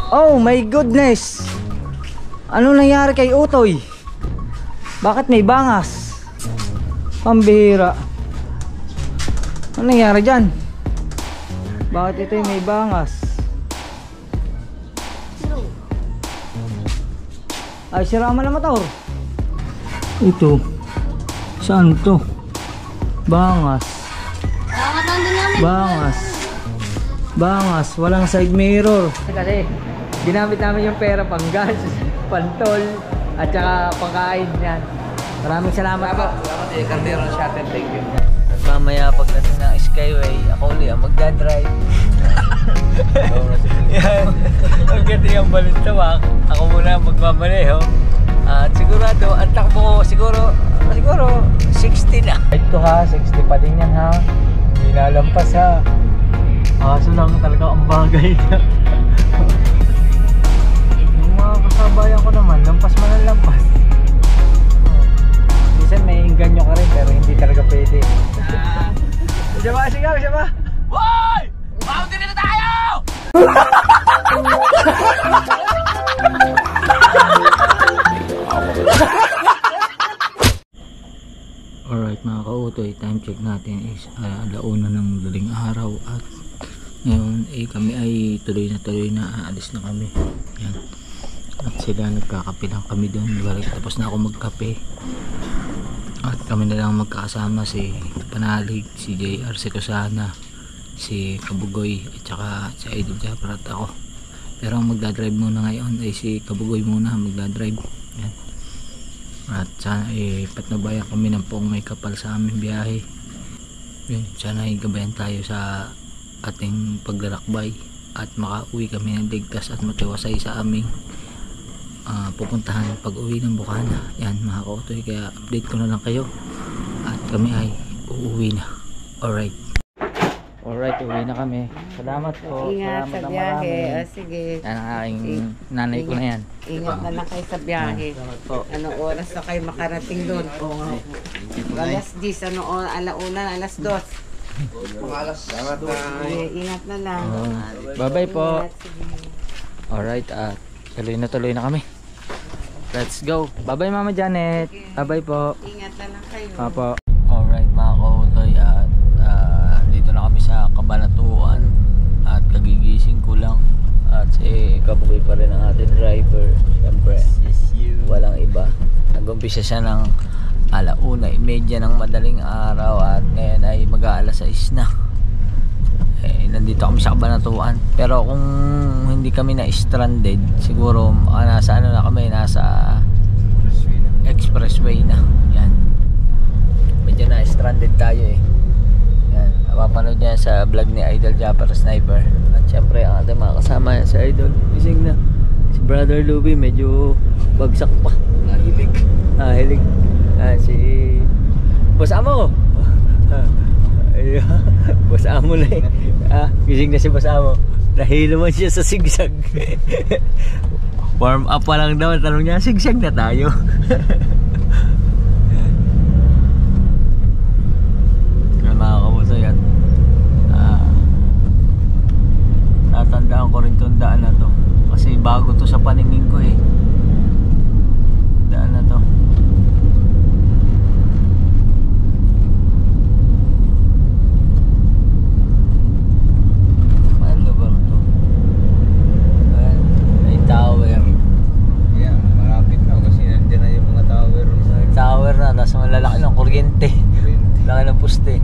Oh my goodness! Ano nangyari kay Utoy? Bakit may bangas? Pambihira. Ano nangyari dyan? Bakit ito yung may bangas? Ay, sira man ang motor. Ito. Saan to? Bangas. Bangas. Bangas. Walang side mirror. Kasi ginamit namin yung pera pang gas, pantol, at saka pangkain yan. Maraming salamat po. Salamat eh, Cardero Shuttle, thank you. At mamaya pagdating ng Skyway, ako ulit ang magdadrive. Yan. Ang ganda yung balintawak. Ako muna magmamaneho. At sigurado, ang takbo ko siguro 60 na. Ito ha, 60 pa din yan ha. Hindi nalampas ha. Kaso lang talaga ang bagay niya. Yung mga kasabayan ko naman, lampas man ang lampas. Minsan may inganyo ka rin pero hindi talaga pwede. Isa ba? Sigaw, isa ba? Hoy! Mountain na tayo! Alright mga kautoy, time check natin is alauna ng daling araw at ngayon kami ay tuloy na aalis na kami. Yan. At sila nagkakape lang kami doon. Tapos na ako magkape. At kami na lang magkakasama, si Panalig, si JR, si Kusana, si Kabugoy at saka si Idol Japper at ako. Pero ang magdadrive muna ngayon ay si Kabugoy muna magdadrive. Yan. At sana patnabayan kami ng poong may kapal sa aming biyahe. Yun, sana gabayan tayo sa ating paglalakbay at makauwi kami ng ligtas at matiwasay sa aming pupuntahan pag uwi ng Bukana. Yan mga kautoy, kaya update ko na lang kayo at kami ay uuwi na. Alright, uwi na kami. Salamat po. Ingat sa biyahe. Sige. Yan ang aking nanay ko na yan. Ingat na lang kayo sa biyahe. Anong oras na kayo makarating doon? Alas 10, alauna, alas 2. Salamat na. Ingat na lang. Bye bye po. Alright, tuloy na kami. Let's go. Bye bye Mama Janet. Bye bye po. Ingat na lang kayo. Apo. Alright mga kautoy, at dito na kami sa Cabanatuan at kagigising ko lang at si Kabugoy pa rin ang ating driver. Siyempre walang iba. Nag-umpisa siya ng 1:30 ng madaling araw at ngayon ay mag-aalas 6 na. Nandito kami sa Cabanatuan, pero kung hindi kami na stranded siguro nasa nasa expressway na. Yan, medyo na stranded tayo yan, mapapanood niya sa vlog ni Idol Japper Sniper. At syempre ang ating mga kasama yan, si Idol gising na, si Brother Louie medyo bagsak pa, nahilig. Si Boss Amo. Boss Amo na gising na si Boss Amo. Nahilo man siya sa sigsag. Warm up pa lang daw. Tanong niya, sigsag na tayo. Mga kabutoy, at natandaan ko rin itong daan na to kasi bago to sa paningin ko daan na to. Malalaki ng kuryente, laki ng poste.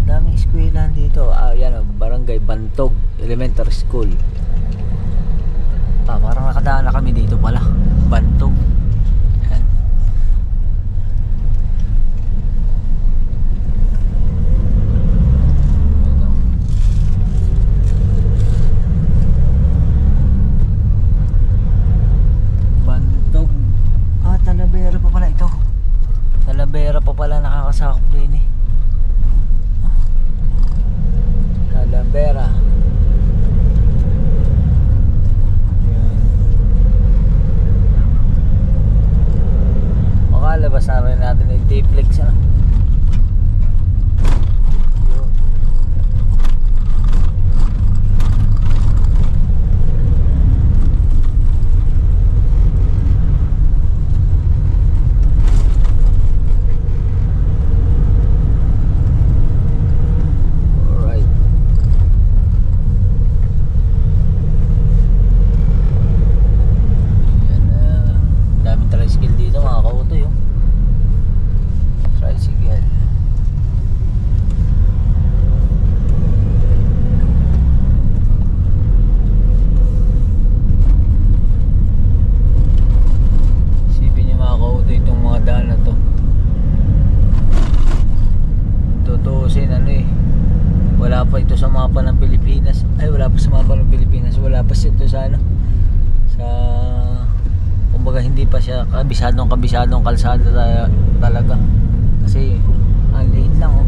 Daming eskwelahan dito. Yan Barangay Bantog Elementary School. Parang nakadaan na kami dito pala. Bantog. Yan. Talavera pa pala ito. Talavera pa pala, nakakasakop din Talavera. sa mapa ng Pilipinas. Wala pa siya ito sa ano, sa kumbaga hindi pa siya kabisadong kalsada talaga. Kasi ang liit lang oh.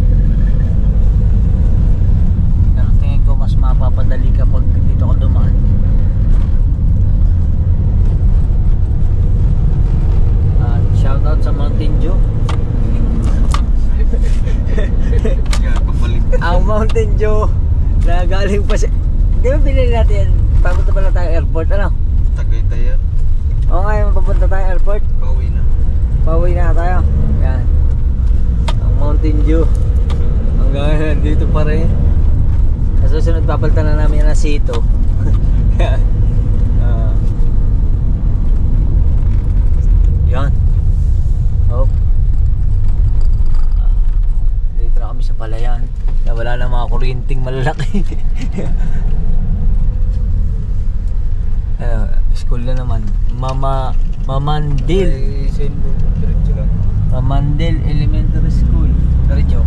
Pero tingin ko mas mapapadali kapag dito ka dumaan. Shout out sa Mountain Dew. Ang Mountain Dew na galing pa sa... Di ba pinili natin yan? Papunta pala tayo airport, ano? Tagaytay yan. Oo nga, papunta tayo airport. Pauwi na. Pauwi na tayo. Yan. Ang Mountain Dew. Hanggang dito pa rin. Sa susunod papalitan na namin na sito. Yan. Yan. Oh. Dito na kami sa palayan. Wala na mga kuryenteng malalaki. School na naman. Mamandil. Mamandil Elementary School. Diretso.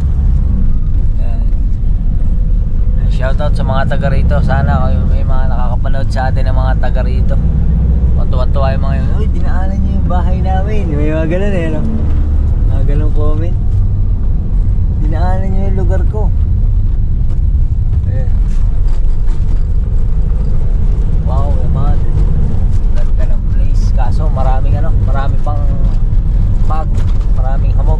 Shoutout sa mga taga rito. Sana kayo may mga nakakapanood sa atin ng mga taga rito. Tuwa-tuwa yung mga yun. Uy, dinaanan nyo yung bahay namin. May mga ganun eh, no? Mga ganun comment. Dinaanan nyo yung lugar ko. Ayan. Wow naman. Ganda ng place. Kaso maraming ano, marami pang pag, maraming hamog.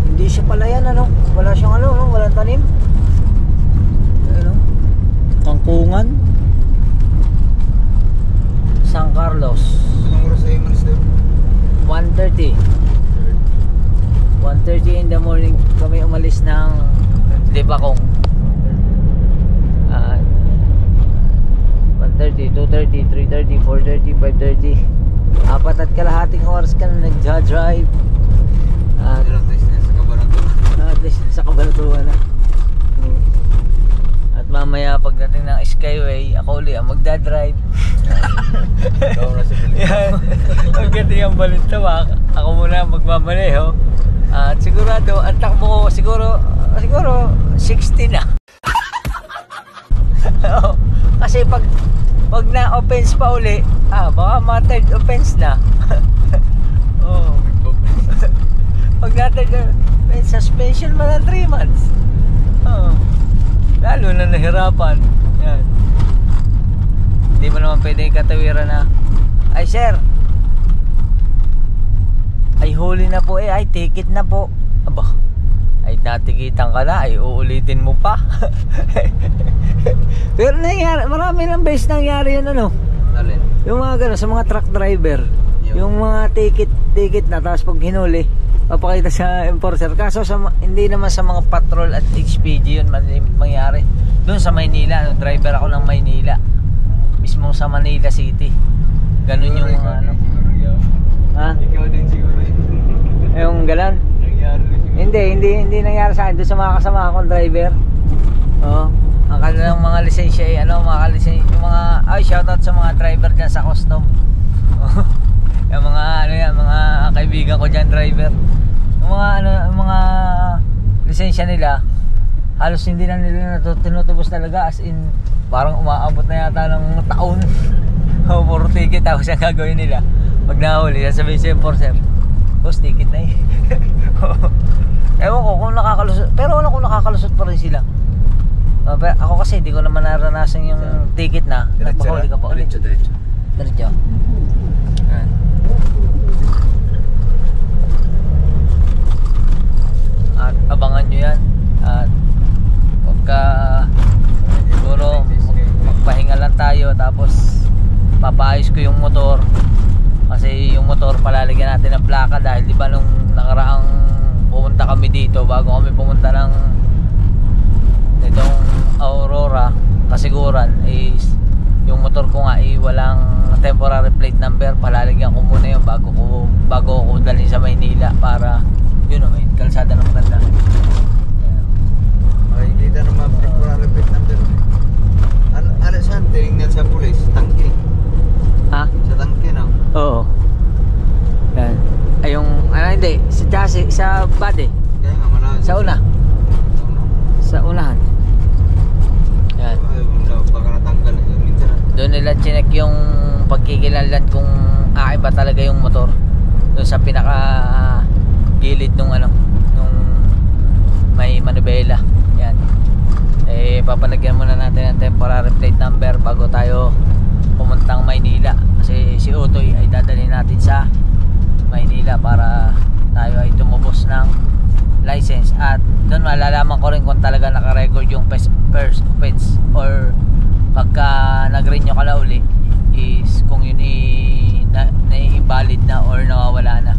Hindi siya palayan ano. Wala siyang ano, no? Walang tanim. Ayan, no? Kangkungan San Carlos. Anong oras ay malis daw? 1:30 in the morning kami umalis ng Libacong. 1:30, 2:30, 3:30, 4:30, 5:30. 4.5 oras ka na nagja-drive. At least sa Cabanatuan na. At mamaya pagdating ng Skyway, ako ulit ang magdadrive. Pagdating ang Balintawak, ako muna magmamaneho. At sigurado, ang takbo ko siguro 60 na. Kasi pag na-offense pa uli, baka ma-third offense na. Oh. Pag na-third offense, suspension man ng 3 months. Lalo na nahirapan. Yan. Hindi mo naman pwede katawiran na, ay sir, ay huli na po ay ticket na po. Aba, ay natikitan ka na, ay uulitin mo pa. Pero nangyari, marami ng beses nangyari yun ano. Alin? Yung mga gano'n, sa mga truck driver. Yung mga ticket na, tapos pag hinuli, papakita sa enforcer. Kaso hindi naman sa mga patrol at HPG yun mangyari. Doon sa Maynila, driver ako ng Maynila, mismo sa Manila City. Ganun yung ano. Ha? Ikaw din siguro. Yung galan? Hindi nangyari sa akin. Doon sa mga kasama akong driver. Oo. Ang kanilang mga lisensya ay ano, yung mga shoutout sa mga driver dyan sa custom. Yung mga mga kaibigan ko dyan driver. Yung mga lisensya nila, halos hindi na nila tinutubos talaga, as in parang umaabot na yata ng taon. Puro ticket, tapos ang gagawin nila pag nahuli, sasabihin sa enforcer, boss, ticket na eh. Ewan ko kung nakakalusot, pero wala kung nakakalusot pa rin sila. Pero ako kasi hindi ko naman naranasan yung ticket na nagpahuli ka pa ulit. Diretso. Ayan. At abangan nyo yan. At pagka siguro magpahinga lang tayo, tapos papaayos ko yung motor. Kasi yung motor palalagyan natin ng plaka, dahil di ba nung nakaraang pumunta kami dito, bago kami pumunta ng itong Aurora kasiguran, is yung motor ko nga walang temporary plate number. Palalagyan ko muna yun bago ko dalhin sa Maynila, para yun may kalsada na maganda. Ay, dito naman temporary plate number. Ano saan? Tinignan sa pulis? Tangke? Ha? Sa tangke na? Oo. Yan. Ay hindi, sa chassis, sa body. Kaya nga, malakas. Sa una. Sa yung pagkikilanlan kung akin ba talaga yung motor doon sa pinaka gilid nung nung may manubela. Yan. Papalagyan muna natin ng temporary plate number bago tayo pumuntang Maynila, kasi si Utoy ay dadalhin natin sa Maynila para tayo ay tumubos ng license, at doon malalaman ko rin kung talaga naka-record yung first offense, or pagka nag-renew ka na uli is kung yun na-invalid na or nawawala na.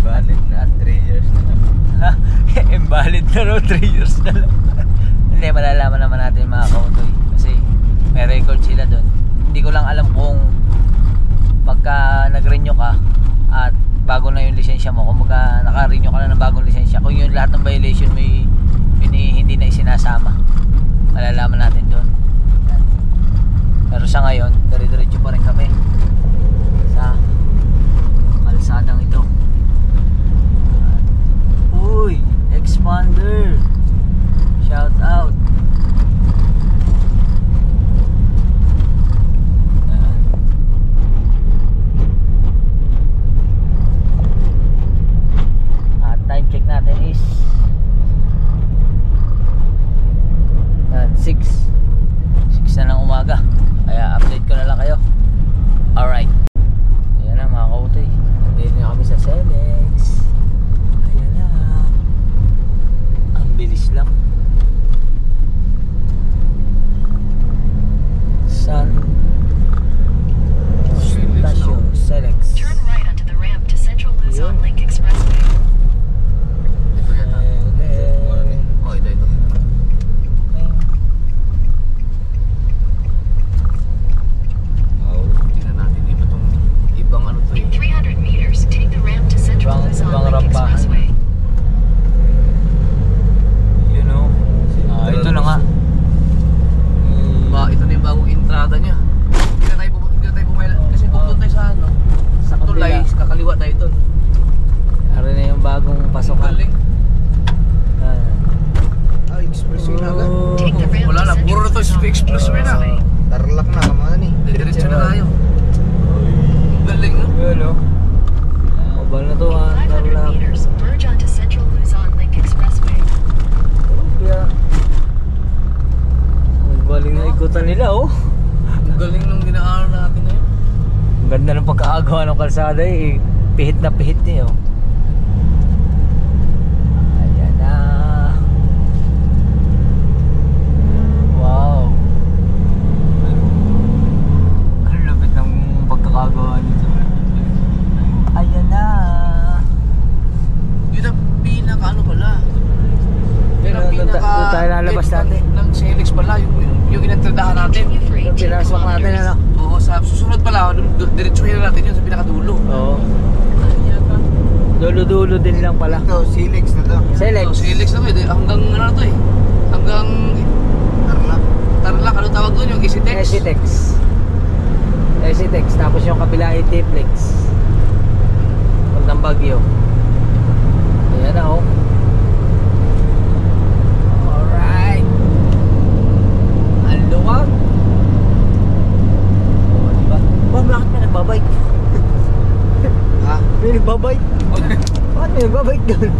Valid na 3 years na. Invalid na no, 3 years na lang. Hindi, malalaman naman natin mga kautoy kasi may record sila doon. Hindi ko lang alam kung pagka nag-renew ka at bago na yung lisensya mo, kung naka-renew ka na ng bagong lisensya, kung yung lahat ng violation may hindi na isinasama, malalaman natin doon. Pero sa ngayon, dire-diretso pa rin kami sa kalsadang ito. Uy, Expander, shout out. At time check natin is 6 na ng umaga, kaya update ko na lang kayo. Alright, ayan na mga kautoy, nandito na kami sa Celex. Ayan na, ang bilis lang. San Station Celex. Turn right onto the ramp to Central Luzon Link Expressway. Ito yata. Oh, ito. Tingnan natin iba tong ibang ano to. In 300 meters, take the ramp to Central Luzon ibang Link rampahan. Expressway. You know, ito na nga. Ito na yung bagong entrada niya. Hindi na tayo pumayla. Kasi kung tayo sa Sa tulay, kabila. kakaliwa tayo doon. Ari na yung bagong pasokan. Galing. Ah. Expressway na agad. Take the ramp Wala to na, puro na to Central expressway na. Tarlac na, kamana ni. Diretso na tayo. Galing, no? Yun o. Mabal na to ha. 500 meters, merge onto Central Luzon Link Expressway. Kaya ang galing na ikutan nila oh. Ang galing nung ginaaral natin ngayon. Ang ganda ng pagkaagawa ng kalsada eh. Pihit na pihit eh oh. Ayan na. Wow. Ang lupit ng pagkakagawa nito. Ayan na. Yun ang pinaka ano pala. Yun ang Doon tayo lalabas natin. Ng Celix pala, yung inentradahan natin. Continue for 18 Pinasok natin kilometers. ano. Oo, sa susunod pala, diretsuhin na natin yun sa pinakadulo. Oo. Dulo-dulo din lang pala. Ito, Celix na to. Celex. Ito, Celix na to eh. Hanggang ano na to eh. Hanggang Tarlac, ano tawag doon? Yung Isitex? Esitex. Esitex. Tapos yung kabila ay Tiplex. Huwag ng Bagyo. Ayan na oh. Alright. Ang luwag. Oh, diba? Bakit may nagbabike? Ha? May nagbabike? Bakit may nagbabike doon?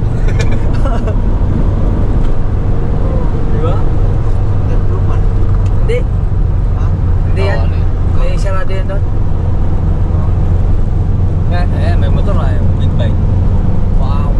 Diba? Tatluman. Hindi. Ha? Hindi yan. Ano yun? May sarado yan doon. Ayan, may motor na. Big bike. Wow.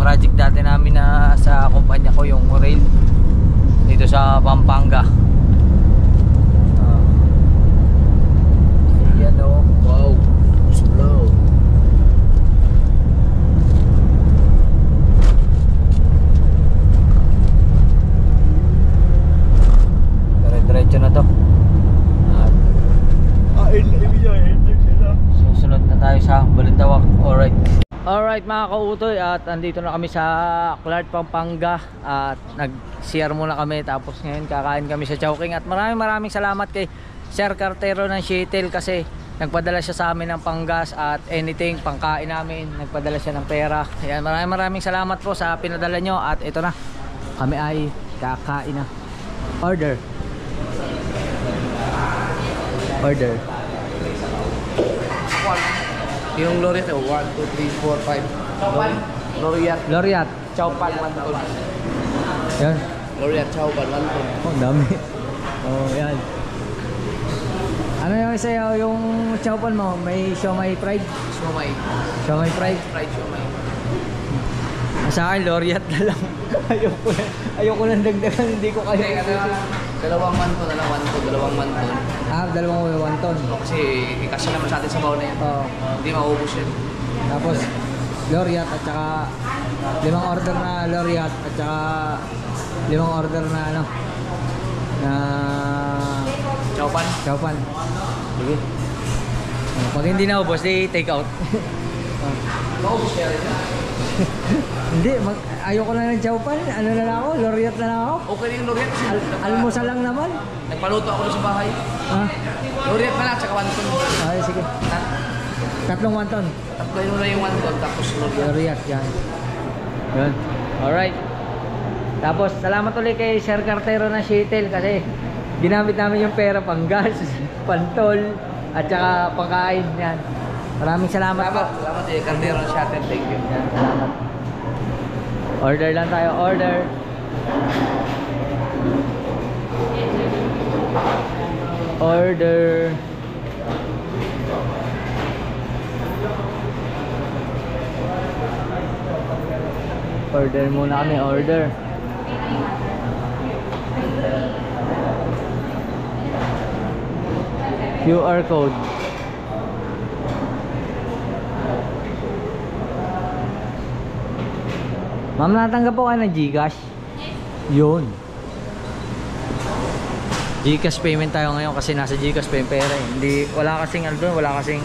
project dati namin na sa kumpanya ko, yung rail dito sa Pampanga. Yan o. Wow, slow. Diretso na to. Susunod na tayo sa Balintawak. Alright mga kautoy, at andito na kami sa Clark, Pampanga. At nag-CR muna kami, tapos ngayon kakain kami sa Chowking. At maraming salamat kay Sir Cartero ng Shuttle kasi nagpadala siya sa amin ng panggas at anything pangkain namin. Nagpadala siya ng pera. Ayan, maraming salamat po sa pinadala nyo. At ito na, kami ay kakain na. Order. Yung Loriat, 1, 2, 3, 4, 5. Loriat. Chowpan, 1 ton. Yan. Loriat, Chowpan, 1 ton. Oh, dami. Oh, yan. Ano yung sa'yo, yung chowpan mo? May siomai fried? Siomai. Siomai fried? Fried siomai. Sa akin, Loriat na lang. Ayoko lang dagdagan, hindi ko kaya. Dalawang manton, dalawang manton. Dalawang wonton. Kasi ikasya naman sa atin sa baon na yan. Oo. Hindi maubos yan. Tapos, Loriat at saka 5 order na Loriat at saka 5 order na ano, na Chowpan. Sige. Pag hindi na ubos, di take out. Maubos kaya rin yan. Hindi, ayoko na ng Chowpan. Ano na lang ako? Loriat na lang ako. Okay na yung Loriat kasi Almusal lang naman. nagpaluto ako doon sa bahay. Loriat na lang, tsaka 1 ton. Ay, sige. Tatlong wonton. Tatlo yun na yung 1 ton, tapos Loriat. Loriat, yan. Yun. Alright. Tapos, salamat ulit kay Sir Cartero ng Shuttle kasi ginamit namin yung pera pang gas, pantol, at saka pangkain. Yan. Maraming salamat po. Salamat eh, Caldero ng Shuttle, thank you. Yan, salamat. Order lang tayo, order. Order muna kami, order. QR code. Ma'am, natanggap po kayo ng GCash? Yun. GCash payment tayo ngayon kasi nasa GCash pa yung pera eh. Hindi, wala kasing ano doon, wala kasing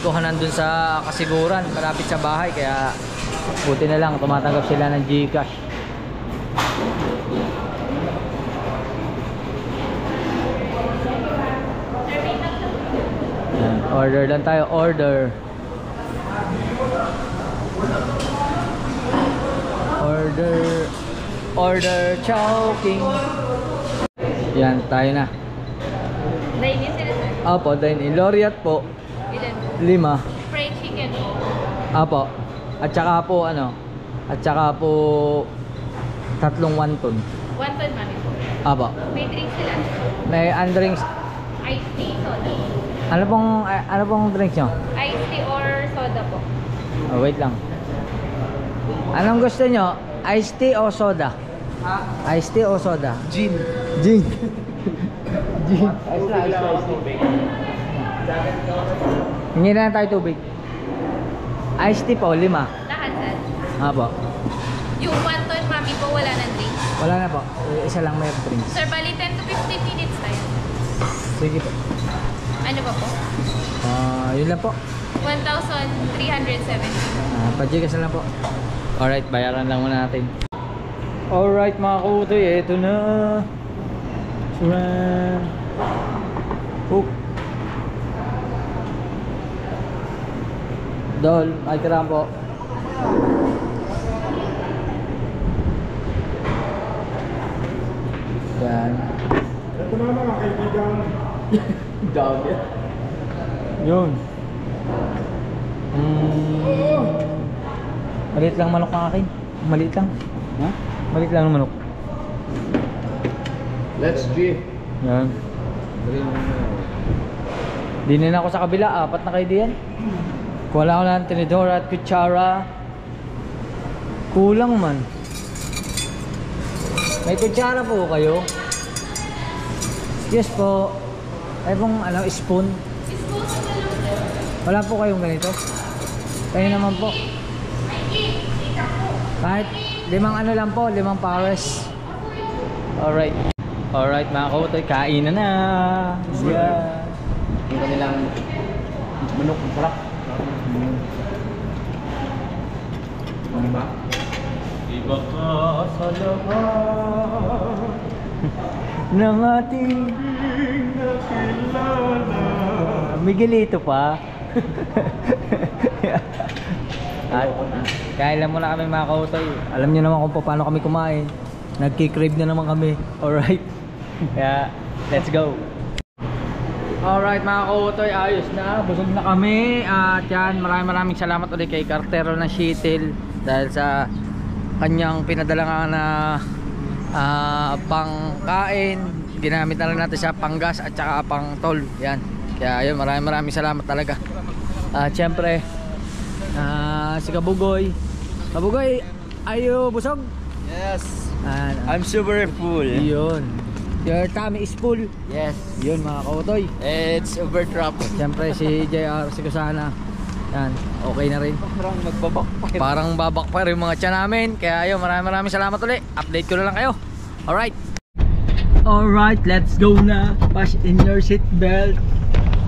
kuhanan doon sa kasiguran, malapit sa bahay, kaya buti na lang tumatanggap sila ng GCash. Yan, order lang tayo, order Chowking. Yan, tayo na. Dine-in sila sir? Apo, dine-in. Loriat po, Ilan? 5. Fried chicken po. Apo. At saka po tatlong wonton. Wonton mami po. Apo. May drinks sila. May drinks. Iced tea, soda. Ano pong drinks nyo? Iced tea or soda po. Oh, wait lang. Anong gusto nyo? Iced tea o soda? Iced tea o soda? Gin. Gin. Ice na. Hingi na lang tayo tubig. Iced tea po, 5. Lahat sir. Apo. Yung wonton mami po wala ng drinks. Wala na po. Isa lang may drinks. Sir, bali 10 to 15 minutes tayo. Sige po. Ano ba po? Yun lang po. 1,370. Pajigas na lang po. Alright, bayaran lang muna natin. Alright mga kutoy, eto na. Suran. Hook. Dol, ay kiram po. Yan. Ito na mga kaibigan. Dami. Yun. Maliit lang manok ng akin. Maliit lang. Ha? Maliit lang ng manok. Let's G. Yan. Dinin ako sa kabila. 4 na kayo diyan. Kuha lang ako ng tinidor at kutsara. Kulang man. May kutsara po kayo? Yes po. Ay pong ano, spoon. Wala po kayong ganito? Kayo naman po. Kahit 5 ano lang po, 5 pares. Alright. Alright mga kautoy, kain na. Yeah. Yung kanilang manok, sarap. Ano ba? Iba ka sa lahat ng ating nakilala. Miguelito pa. At kain lang muna kami mga kautoy. Alam nyo naman kung paano kami kumain. Nagki-crave na naman kami. Alright. Kaya let's go. Alright mga kautoy, ayos na. Busog na kami. At yan, maraming salamat ulit kay Cartero ng Shitil dahil sa kanyang pinadala nga na pangkain. Ginamit na lang natin siya panggas at saka pang toll. Yan. Kaya yun, maraming salamat talaga. At syempre si Kabugoy. Kabugoy, are you busog? Yes. I'm super full. Yun. Your tummy is full. Yes. Yun mga kautoy. It's overdraft. Siyempre si JR, si Kusana. Yan, okay na rin. Parang magbabakpak. Parang babak pa rin yung mga tiyan namin. Kaya yun, maraming salamat ulit. Update ko na lang kayo. Alright. Alright, let's go na. Pass in your seat belt.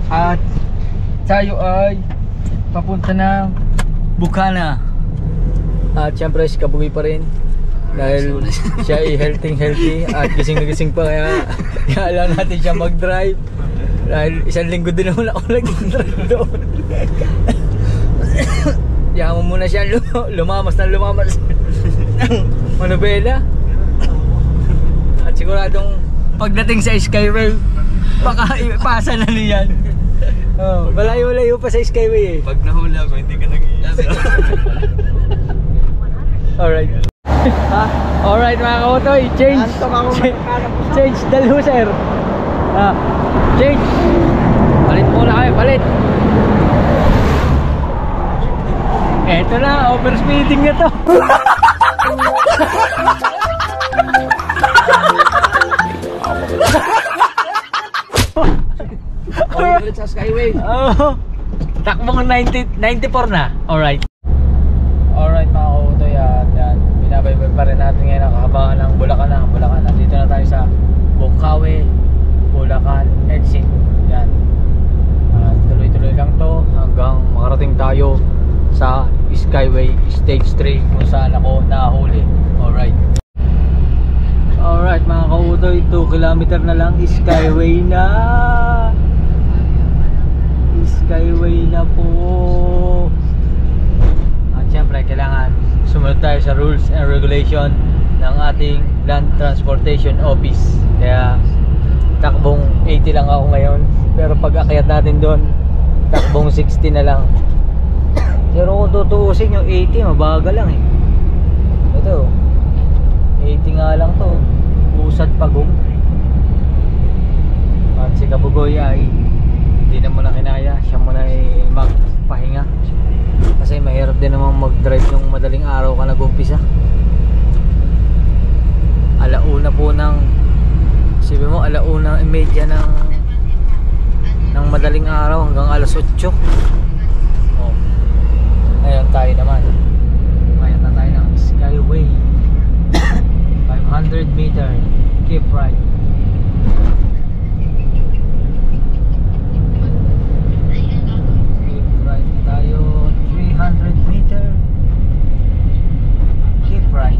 At tayo ay papunta na Bukana. At syempre si Kabugoy pa rin. Dahil siya ay healthy at gising na gising pa, kaya alam natin siya mag-drive. Dahil 1 linggo din naman ako nag-drive doon. Yaman muna siya lumamas ng manubela. At siguradong pagdating sa Skyway, baka ipasa na niyan. Oh, malayo-layo pa sa Skyway eh. Pag nahula ko, hindi ka nag-iisa. Alright. Alright mga kautoy, change the loser. Change. Palit muna kayo, palit. Eto na, overspeeding na to. Ulit sa Skyway. Oh, takbong 94 na. Alright. Alright mga kautoy, yan. Binabaybay pa rin natin ngayon ang kahabangan ng Bulacan na. Nandito na tayo sa Bukawi, Bulacan exit. Yan. Tuloy-tuloy lang to hanggang makarating tayo sa Skyway Stage 3 kung saan ako nahuli. Alright. Alright mga kautoy, 2 kilometer na lang, Skyway na. Skyway na po. At syempre kailangan sumunod tayo sa rules and regulation ng ating Land Transportation Office. Kaya takbong 80 lang ako ngayon, pero pag akyat natin doon takbong 60 na lang. Pero kung tutuusin yung 80, mabagal lang eh. Ito 80 nga lang to, usad pagong. At si Kabugoy ay hindi na muna kinaya, siya muna ay magpahinga kasi mahirap din naman mag-drive yung madaling araw ka nag-umpisa. Alauna po ng, sabi mo, alauna imedya ng madaling araw hanggang alas 8. Oh. Ngayon tayo naman, ngayon na tayo ng Skyway. 500 meter, keep right. Keep right tayo, 300 meter, keep right.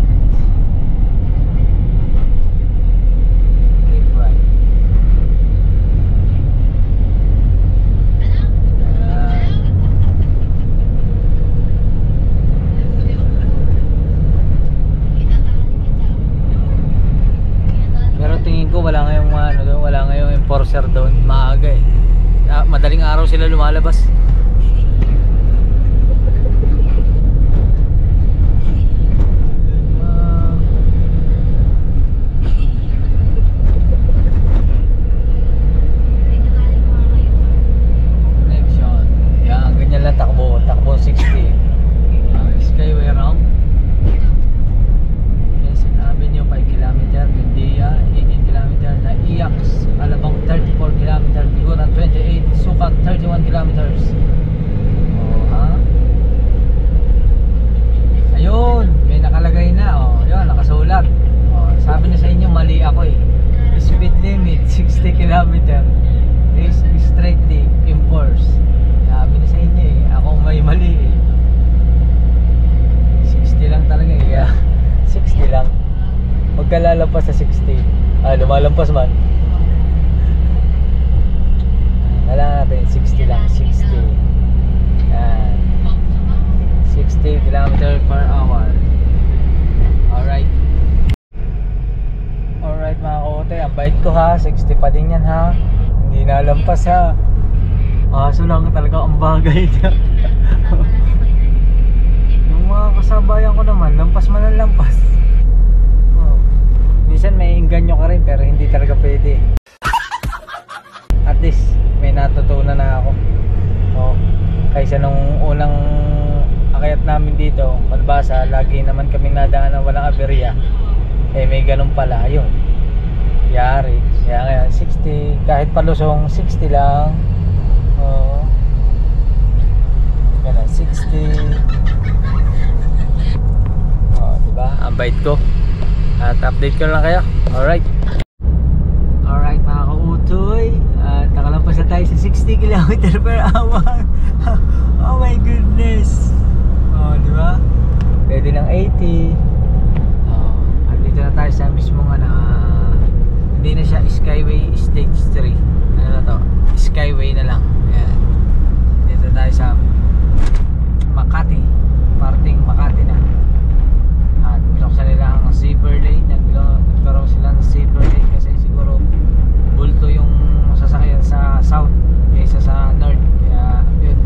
Keep right. Pero tingin ko wala ngayong wala ngayong enforcer doon, maaga eh. Madaling araw sila lumalabas. Connection. Yan, ganyan lang takbo 60. Skyway round. nakalampas man. Kailangan natin 60 lang, 60. Yan. 60 km/h. Alright. Alright mga kaote, ang bait ko ha, 60 pa din yan ha. Hindi nalampas ha. Kaso lang talaga ang bagay niya. Yung mga kasabayan ko naman, lampas man ang lampas. Oh. Minsan may inganyo ka rin pero hindi talaga pwede. At least may natutunan na ako. Oh, kaysa nung unang akyat namin dito, palbasa, lagi naman kami nadaan na walang aberya. Eh may ganun pala, ayun. Yari. Kaya ngayon 60, kahit palusong 60 lang. Oh. Ganun 60. Oh, diba? Ang bait ko. At update ko lang kayo. Alright. Alright mga kautoy. At nakalampas na tayo sa 60 km/h. Oh my goodness. Oh, di ba? Pwede ng 80. Oh, at dito na tayo sa mismong hindi na siya Skyway Stage 3. Ano na to? Skyway na lang. Ayan. Dito tayo sa Makati. Parting Makati na. At binuksan nila ang zipper lane. Nagkaroon sila ng zipper lane kasi siguro bulto yung sasakyan sa south kaysa sa north. Kaya yun,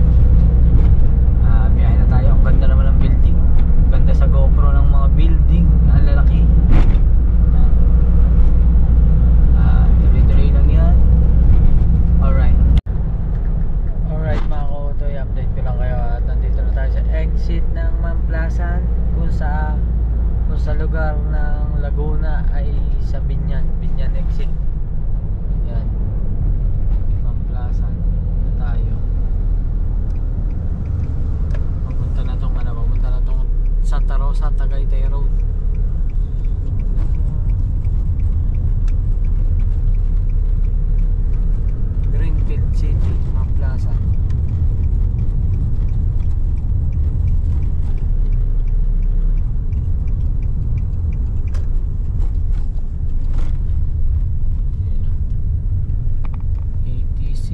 biyahe na tayo. Ang ganda naman ng building. Ang ganda sa GoPro ng mga building. Ang lalaki. Tuloy-tuloy lang yan. Alright. Alright mga kautoy, update ko lang kayo. At nandito na tayo sa exit ng Mamplasan, kung sa lugar ng Laguna ay sa Binyan exit. Yan, Mamplasan na tayo. Papunta na tong Santa Rosa, Tagaytay Road. Greenfield City, Mamplasan. ATC.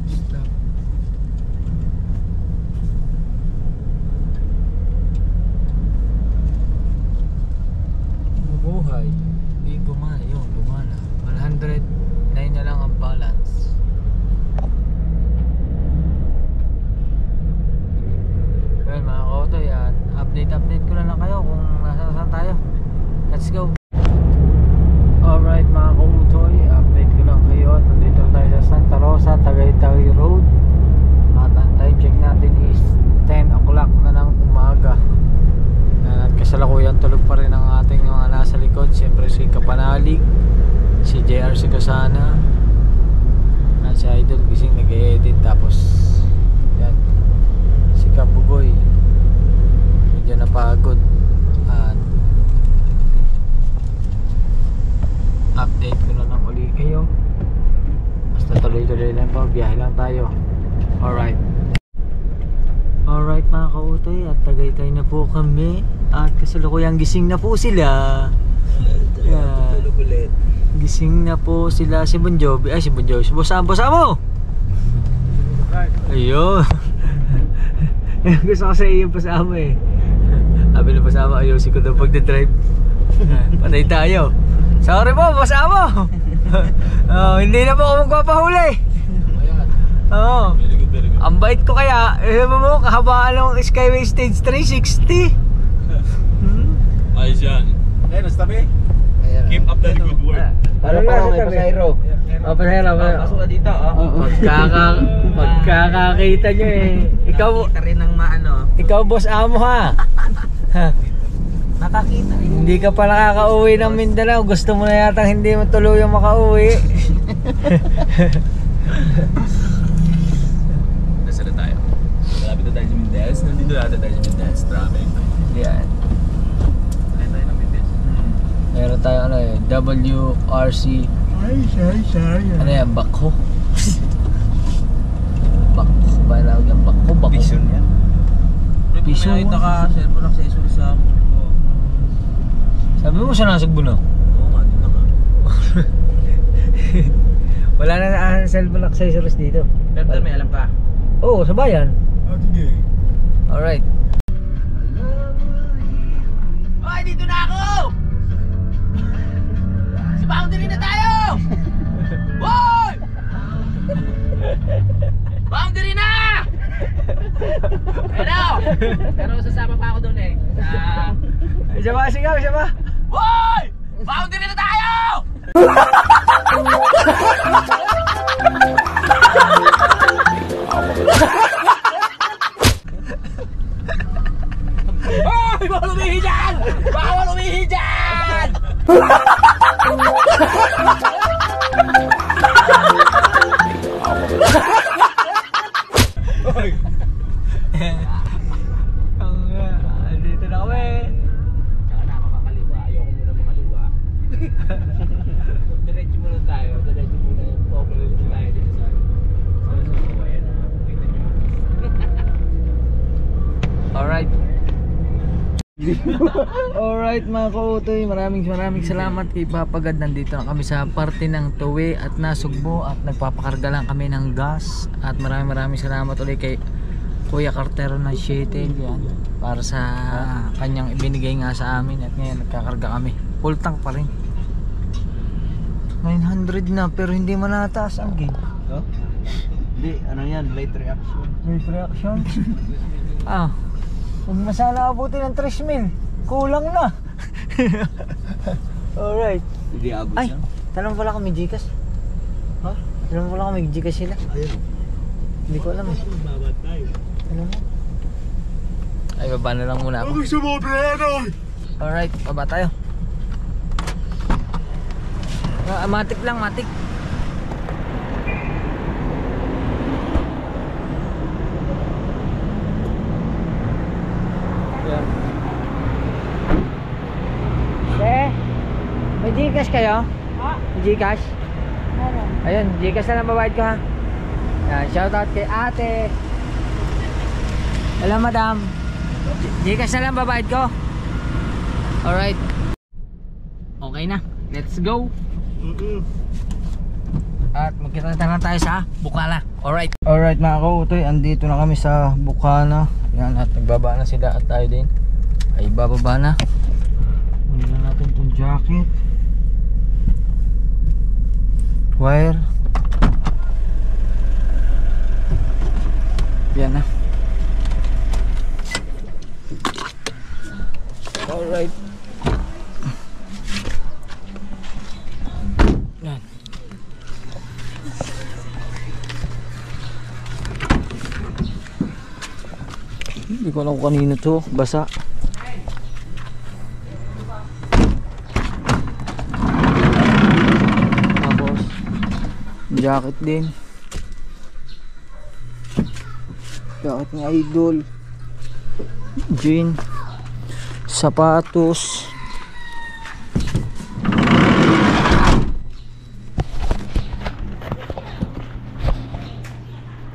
Stop. Mabuhay. Hindi gumana yun, gumana. 109 na lang ang balance. Well mga kautoy, update ko na lang kayo kung nasa tayo. Let's go. Alright mga kautoy, update ko lang kayo. At nandito tayo sa Santa Rosa, Tagaytay Road. At ang time check natin is 10 o'clock na ng umaga. At kasalukuyan tulog pa rin ang ating mga nasa likod. Siyempre si Kapanalig, si JR Sikasana, at si Idol gising nag-edit. Tapos yan, si Kabugoy medyo napagod. At update ko na lang uli kayo. Basta tuloy-tuloy lang po, biyahe lang tayo. Alright. Alright mga kautoy, at Tagaytay na po kami. At kasalukuyang gising na po sila. Yeah. Gising na po sila. Si Bon Jovi, si Boss Amo. Ayun. Gusto ko sa iyo Boss Amo eh. Sabi na Boss Amo, ayusin ko daw pagdadrive. Patay tayo. Sorry po Boss Amo. Hindi na po ako magpapahuli. Oo. Very good. Ang bait ko kaya, mo kahabaan ng Skyway Stage 360. Ayos yan. Ayun, tabi. Keep up the good work. Ano na sa pasahero? Pasahero. Pasok ka dito, Pagkakakita nyo eh. Nakita rin ng Ikaw Boss Amo ha. nakakita rin. Hindi ka pa nakaka-uwi ng Mindanao. Gusto mo na yata hindi mo tuluyang makauwi. Nasa na tayo. Malapit na tayo sa Mindes. Nandito natin tayo sa Mindes. Traffic. Yan. Tayo ng Mindes. tayo ano eh, WRC. Ano yan, Bakho? Bakho ba tawag yan? Bakho. Vision yan. Piso. Nakita ka, cellphone accessory sa... Sabi mo siya nasugbo na? Oo nga, dito ka. Wala na cellphone accessories dito. Pero may alam ka. Oo, sa bayan. Ah, sige. Alright. Hoy, dito na ako! Sa boundary na tayo! Hoy! Boundary na! Pero! Pero sasama pa ako doon eh. Isa ba? Sigaw, isa ba? Hoy! Boundary na tayo! Hoy! Bawal umihi dyan! Bawal umihi dyan! Dito na kami. Tsaka na ako kakaliwa. Ayoko muna makaliwa. Diretso muna tayo. Diretso muna yung popularity tayo dito sa... Ayan na. Kita nyo. Alright. Alright mga kautoy, maraming salamat kay Papagad. Nandito na kami sa parte ng Tuwi at Nasugbo at nagpapakarga lang kami ng gas. At maraming salamat ulit kay Kuya Cartero ng Shuttle yan, para sa kanyang ibinigay nga sa amin. At ngayon nagkakarga kami, full tank pa rin. 900 na pero hindi manataas ang gate. Oh? Hindi, ano yan, late reaction. Late reaction? Ah, kung masana abutin ng 3,000, kulang na. Alright. Hindi abot Ay, siya. tanong pala kung may Gcash. Ha? Tanong pala kung may Gcash sila. Ayun. Hindi ko alam eh. Alam mo? Ay, baba na lang muna ako. Alright, baba tayo. Matik lang, matik. Yan. May Gcash kayo? May Gcash? Ayun, Gcash na lang babayad ko ha. Yan, shoutout kay ate. Hello madam. Gcash na lang babayad ko. Alright. Okay na, let's go. At magkita na tayo sa Bukana. Alright. Alright mga kautoy, andito na kami sa Bukana. Yan, at nagbaba na sila at tayo din ay bababa na. Kunin na natin itong jacket, wire. Yan na. Alright. Yan. Hindi ko alam kung kanino to, basa. Tapos jacket din. Jacket ng Idol. Jean. Sapatos.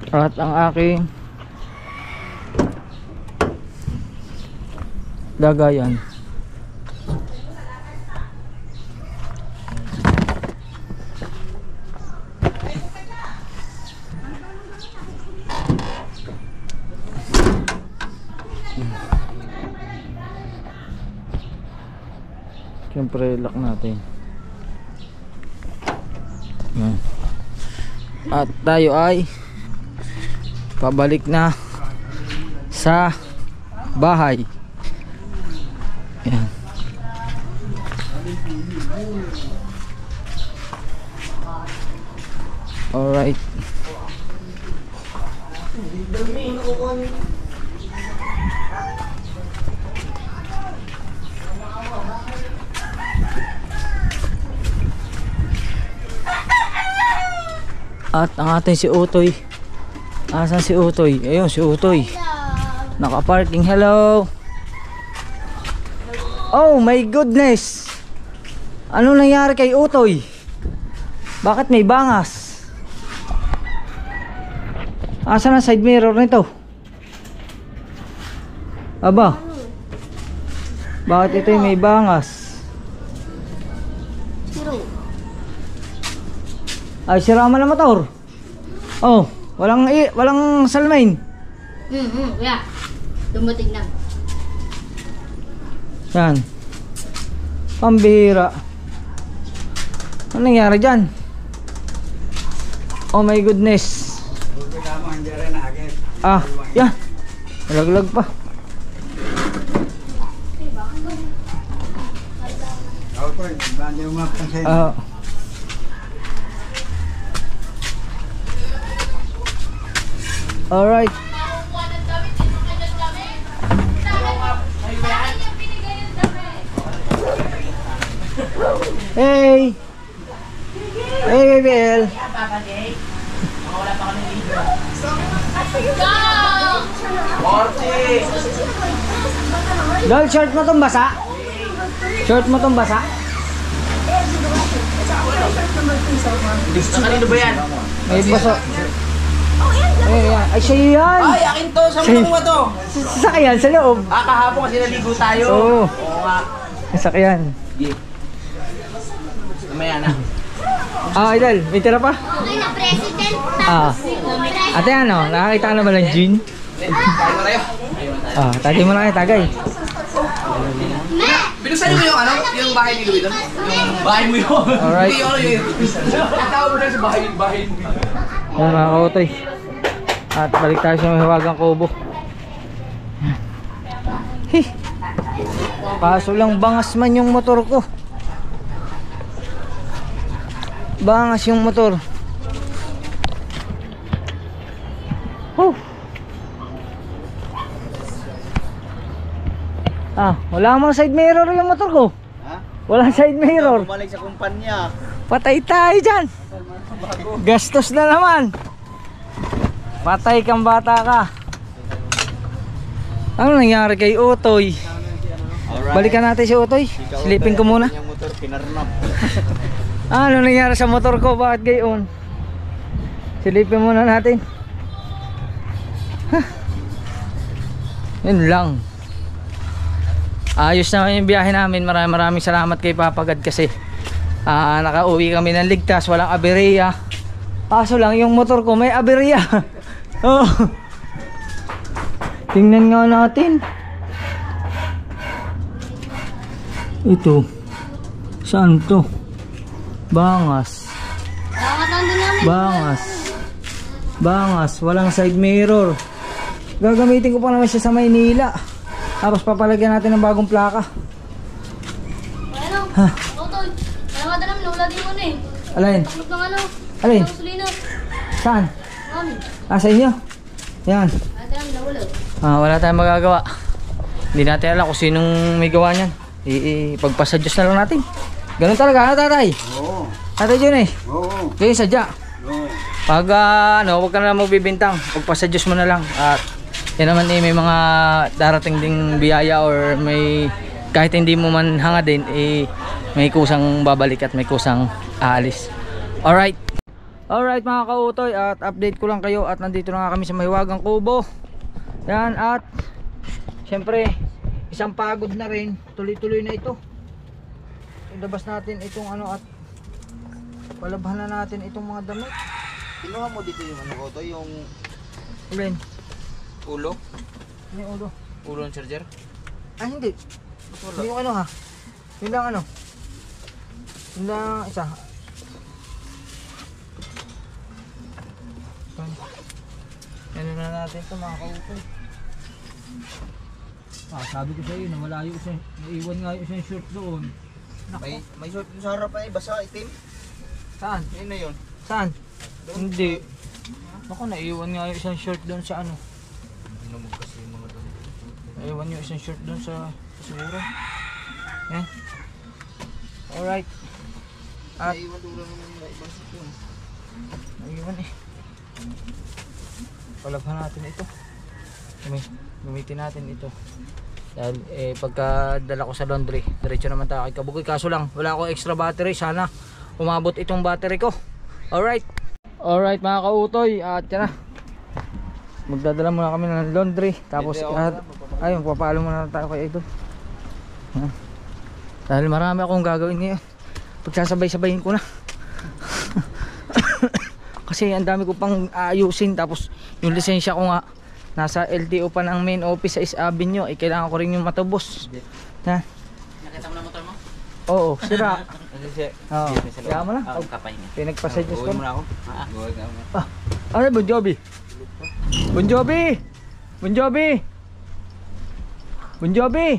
At ang aking lagayan. Siyempre lock natin. Yan. At tayo ay pabalik na sa bahay. Yan. Alright. At ang ating si Utoy. Asan si Utoy? Ayun si Utoy. Naka-parking. Hello. Oh my goodness. Ano nangyari kay Utoy? Bakit may bangas? Asa na side mirror nito? Aba. Bakit ito may bangas? Ay, sira man ang motor. Oh, walang salmain. Yeah. Dumating na. Yan. Pambihira. Ano nangyari dyan? Oh my goodness. Ah, yan. Nalaglag pa. Alright. Hey! Hey, baby El! Dol, short mo tong basa? Short mo tong basa? Kanino ba yan? May basa. Ay, siya yan! Ay, akin to! Saan mo to? Sasakyan sa loob. Ah, kahapon kasi naligo tayo. Oo. Oo nga. Sasakyan. Sige. Mamaya na. Ah, Idol, may tira pa? Okay na, President. Ah. Ate, ano? Nakakita ka na ba ng Jean? Kain mo tayo. Ah, tagay mo na kayo, tagay. Binusan mo yung ano? Yung bahay ni Louie doon? Yung bahay mo yun. Alright. Hindi, ano yun? Ang tawag mo na sa bahay mo. Yan mga kautoy. At balik tayo sa Mahiwagang Kubo. Heh. Kaso lang bangas man yung motor ko. Bangas yung motor. Ah, wala mang side mirror yung motor ko. Ha? Walang side mirror. Bumalik sa kumpanya. Patay tayo dyan. Gastos na naman. Patay kang bata ka. Ano nangyari kay Utoy? Balikan natin si Utoy. Silipin ko muna. Yung motor pinarnap. Ano nangyari sa motor ko? Bakit gayon? Silipin muna natin. Yun lang. Ayos na yung biyahe namin. Maraming salamat kay Papa God kasi nakauwi kami ng ligtas. Walang aberya. Kaso lang yung motor ko may aberya. Oh. Tingnan nga natin. Ito. Saan to? Bangas. Bangas. Bangas. Walang side mirror. Gagamitin ko pa naman siya sa Maynila. Tapos papalagyan natin ng bagong plaka. Ano? Ha? Tol. Kaya nga dalam, nawala din mo na eh. Alin? Takot ng ano? Alin? Ng gasolina. Saan? Mami. Sa inyo? Yan. Kaya dalam, nawala. Wala tayong magagawa. Hindi natin alam kung sinong may gawa niyan. Ipagpasadyos na lang natin. Ganun talaga, ano tatay? Oo. Tatay Jun eh. Oo. Ganyan sadya. Oo. Pag huwag ka na lang magbibintang. Pagpasadyos mo na lang. At yan naman may mga darating ding biyaya or may kahit hindi mo man hanga din may kusang babalik at may kusang aalis. Alright. Alright mga kautoy, at update ko lang kayo at nandito na nga kami sa Mahiwagang Kubo. Yan, at syempre isang pagod na rin. Tuloy-tuloy na ito. Ilabas natin itong ano at palabhan na natin itong mga damit. Kinuha mo dito yung ano ko to, yung Alin? Ulo? May ulo. Ulo ng charger? Ah, hindi. Hindi yung ano ha. Yun lang ano. Yun lang isa. Ano na natin ito mga kautoy. Sabi ko sa iyo, nawala yung isang, naiwan nga yung isang short doon. may short sa harap ay basa itim. Saan? Yun na yun. Saan? Hindi. Ako, naiwan nga yung isang short doon sa ano. Hinumog kasi yung mga doon. Naiwan yung isang short doon sa siguro. Yan. Alright. At Naiwan doon lang yung ibang short yun. naiwan eh. Palabhan natin ito. Gamitin natin ito. Dahil pagka-dala ko sa laundry, diretso naman tayo kay Kabugoy. Kaso lang, wala akong extra battery. Sana umabot itong battery ko. Alright. Alright mga kautoy, at yan na. Magdadala muna kami ng laundry. Tapos ayun, papalo muna tayo kay Idol. Dahil marami akong gagawin ngayon. Pagsasabay-sabayin ko na. Kasi ang dami ko pang ayusin. Tapos yung lisensya ko nga nasa LTO pa ng main office sa East Avenue. Kailangan ko rin yung matubos. Ha? Nakita mo na motor mo? Oo, sira. Oo, Sa kaya mo na. kapay niya. Pinagpasuggest ko na. ako. Ano Bon Jovi? Bon Jovi! Bon Jovi! Bon Jovi!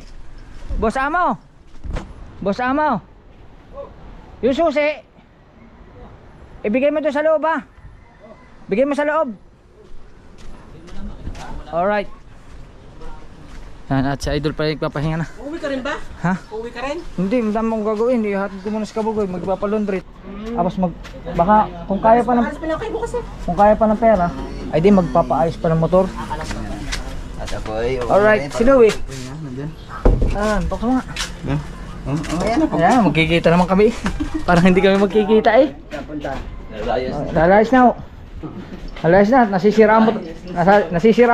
Boss Amo! Boss Amo! Yung susi! Ibigay mo doon sa loob ha! Bigay mo sa loob! Alright. Yan, at si Idol pa nagpapahinga na. Uuwi ka rin ba? Ha? Uuwi ka rin? Hindi, madami akong gagawin. Ihatid ko muna sa Kabugoy, magpapalundrit. Tapos baka kung kaya pa ng kung kaya pa ng pera, ay di magpapaayos pa ng motor. At ako ay... Alright, si Louie. Nandyan. Baka nga. Ayan ako. Ayan, magkikita naman kami. Parang hindi kami magkikita eh. Lalayas na. Lalayas na, nasisira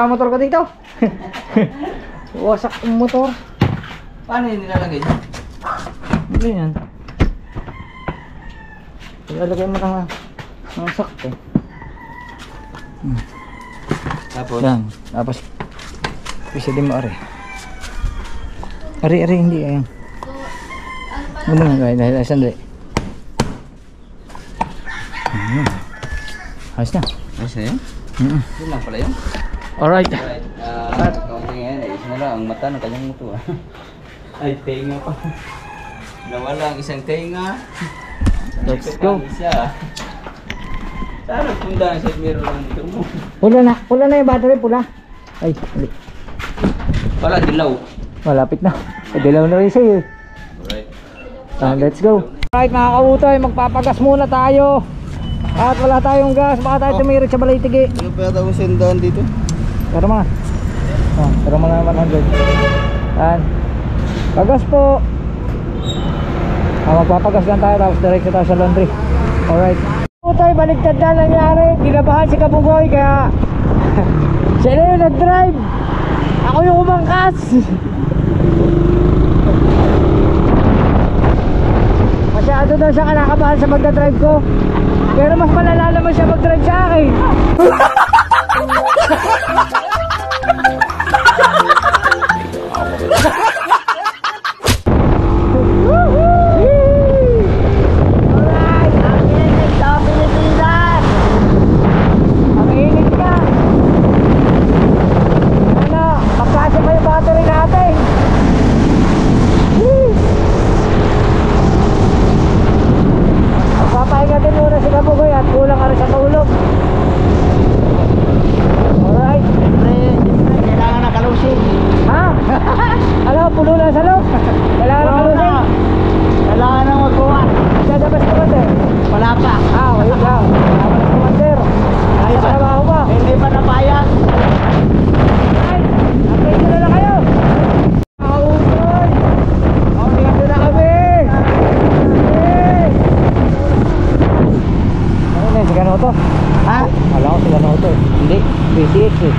ang motor ko dito. Wasak ang motor. Paano yung nilalagay niya? Ano yan? Ilalagay mo ng sakto. Tapos? Yan, tapos pisa din mo ari. Ari, hindi ayan. Ano nga dahil sandali. Ayos na. Ayos na yun? Yun lang pala yun? Alright. Kaunti ngayon, isa na lang ang mata ng kanyang motor. Ay, tenga pa. Nawala ang isang tenga. Let's go. Isa. Sana punta sa meron lang dito mo. Pula na yung battery, pula. Ay, hindi. Wala, dilaw. Malapit na. Dilaw na rin sa'yo. Alright. Let's go. Alright mga kautoy, magpapagas muna tayo. At wala tayong gas, baka tayo tumirik sa Balaytigi. Ano pa yata akong sendahan dito? Pero mga pero mga 100. Yan. Pagas po. Magpapagas lang tayo, tapos diretso tayo sa laundry. Alright. Kautoy, baligtad na nangyari. Kinabahan si Kabugoy, kaya siya na yung nag-drive. Ako yung umangkas. Masyado daw siya kinakabahan sa magdadrive ko. Pero mas malala naman siya mag-drive sa akin. Alright, ang init sa Pilipinas. Ang init ka. Ano, magkasya pa yung battery natin. Papahinga din muna si Kabugoy at kulang ka rin sa tulog. Alright. Kailangan na kalusin. Ha? Ano, puno na sa loob? Kailangan na kalusin? Kailangan na magkuha. Dadabas commander? Wala pa. Wait lang. Dadabas commander. Ay, trabaho ba? Hindi pa napayag. Alright. Update nyo na lang kayo. Kautoy. Dito na kami. Si Ganoto? Ha? Kala ko si Ganoto eh. Hindi, PCX eh.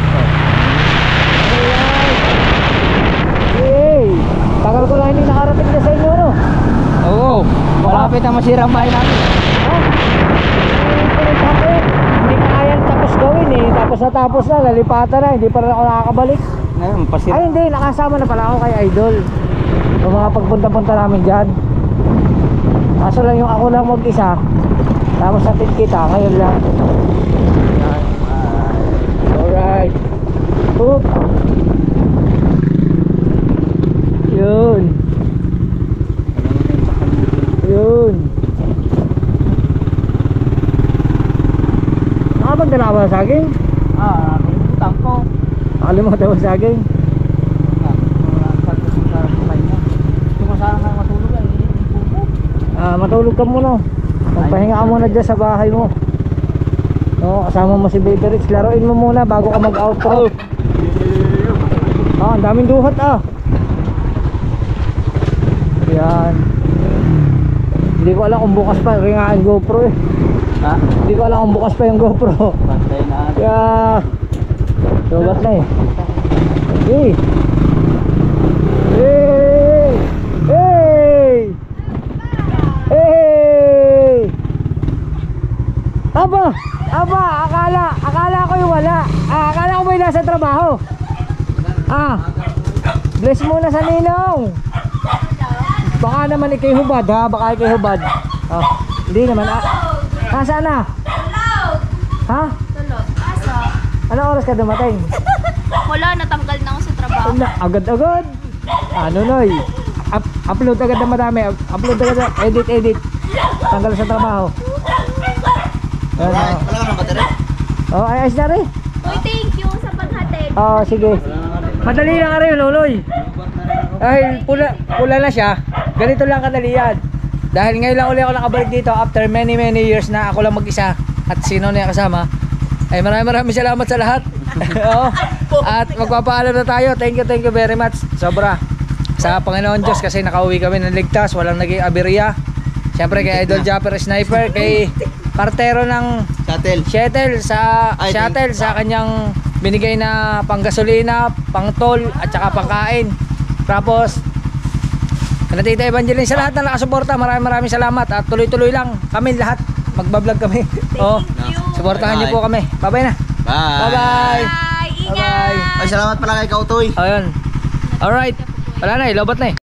Hey! Tagal ko lang hindi nakarating na sa inyo, no? Oo, malapit na masira ang bahay namin. Ha? Hindi na kaya tapos gawin eh. Tapos na, lalipatan na. Hindi pa rin ako nakakabalik. Ngayon, pasira. Ay hindi, nakasama na pala ako kay Idol. Yung mga pagpunta-punta namin dyan. Kaso lang yung ako lang mag-isa. Tapos natin kita, ngayon lang. Alright. Oop. Yun. Yun. Nakapagdala ka ba ng saging? Nakalimutan ko. Nakalimutan mo saging? Matulog ka muna. Magpahinga ka muna dyan sa bahay mo. No, kasama mo si Baby Rich. Laruin mo muna bago ka mag-outro. Ang daming duhat Yan. Hindi ko alam kung bukas pa rin nga ang GoPro eh. Ha? Hindi ko alam kung bukas pa yung GoPro. Pantay na. Kaya tugas na eh. Hey! Hey! Hey! Hey! Aba! Aba! Akala ko yung wala. Akala ko may nasa trabaho. Bless muna sa ninong. Baka naman ikay hubad ha. Baka ikay hubad. Hindi naman. Nasaan na? Ha? Anong oras ka dumating? Wala, natanggal na ako sa trabaho. Agad-agad. Ano noy? Upload agad na madami. Upload agad na. Edit. Tanggal sa trabaho. Yan, Wala ka ng battery? ayos na rin. Uy, thank you sa paghatid. Sige. Madali lang ka rin, Loloy. Dahil pula na siya, ganito lang kadali yan. Dahil ngayon lang ulit ako nakabalik dito after many years na ako lang mag-isa at sino na yung kasama. Ay maraming salamat sa lahat. Oo. At magpapaalam na tayo. Thank you very much. Sobra. Sa Panginoon Diyos kasi nakauwi kami ng ligtas, walang naging aberya. Siyempre kay Idol Japper Sniper, kay partero ng shuttle sa kanyang binigay na panggasolina, pangtol at saka pangkain. Tapos Tita Evangeline, sa lahat na nakasuporta, maraming salamat at tuloy-tuloy lang kami lahat, magbablog kami. Suportahan niyo po kami. Bye-bye na. Bye. Bye-bye. Ingat! Ay, salamat pala kay Kautoy. Ayun. Alright. Wala na, lobat na eh.